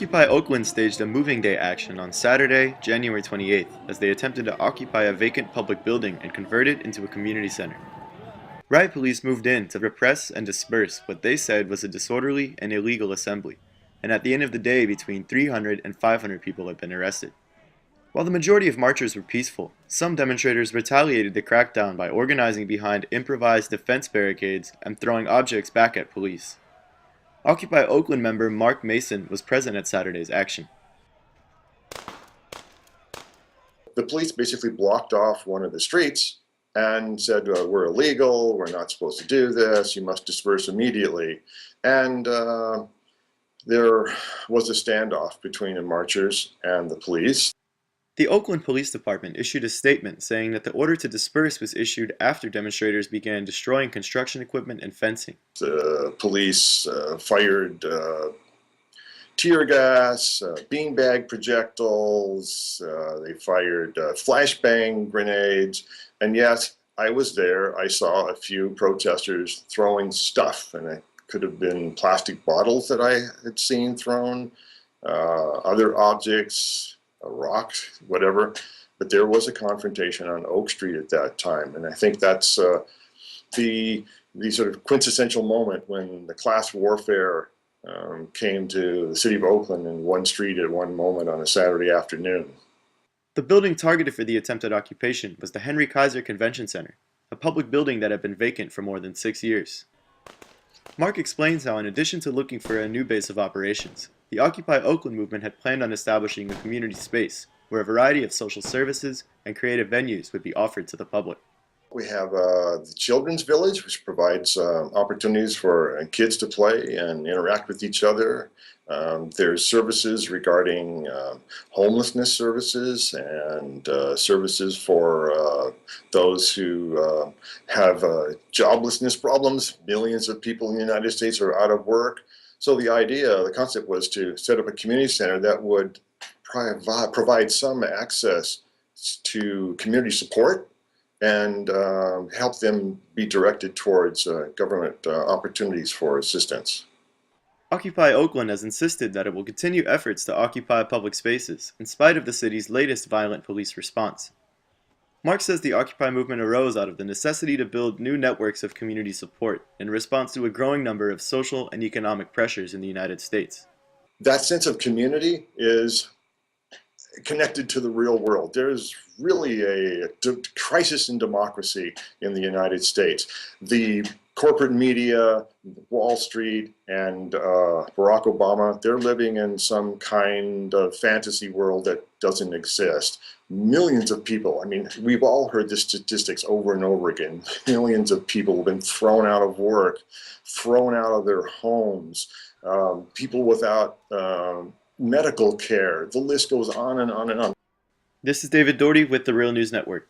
Occupy Oakland staged a moving day action on Saturday, January 28th, as they attempted to occupy a vacant public building and convert it into a community center. Riot police moved in to repress and disperse what they said was a disorderly and illegal assembly, and at the end of the day between 300 and 500 people have been arrested. While the majority of marchers were peaceful, some demonstrators retaliated the crackdown by organizing behind improvised defense barricades and throwing objects back at police. Occupy Oakland member Mark Mason was present at Saturday's action. The police basically blocked off one of the streets and said, we're illegal, we're not supposed to do this, you must disperse immediately. And there was a standoff between the marchers and the police. The Oakland Police Department issued a statement saying that the order to disperse was issued after demonstrators began destroying construction equipment and fencing. The police fired tear gas, beanbag projectiles, they fired flashbang grenades, and yes, I was there. I saw a few protesters throwing stuff, and it could have been plastic bottles that I had seen thrown, other objects, a rock, whatever, but there was a confrontation on Oak Street at that time, and I think that's the sort of quintessential moment when the class warfare came to the city of Oakland in one street at one moment on a Saturday afternoon. The building targeted for the attempted occupation was the Henry Kaiser Convention Center, a public building that had been vacant for more than 6 years. Mark explains how, in addition to looking for a new base of operations, the Occupy Oakland movement had planned on establishing a community space where a variety of social services and creative venues would be offered to the public. We have the Children's Village, which provides opportunities for kids to play and interact with each other. There's services regarding homelessness services and services for those who have joblessness problems. Millions of people in the United States are out of work. So the concept was to set up a community center that would provide some access to community support and help them be directed towards government opportunities for assistance. Occupy Oakland has insisted that it will continue efforts to occupy public spaces, in spite of the city's latest violent police response. Mark says the Occupy movement arose out of the necessity to build new networks of community support in response to a growing number of social and economic pressures in the United States. That sense of community is connected to the real world. There's really a crisis in democracy in the United States. The corporate media, Wall Street, and Barack Obama, they're living in some kind of fantasy world that doesn't exist. Millions of people, I mean, we've all heard the statistics over and over again. Millions of people have been thrown out of work, thrown out of their homes, people without medical care. The list goes on and on and on. This is David Doherty with the Real News Network.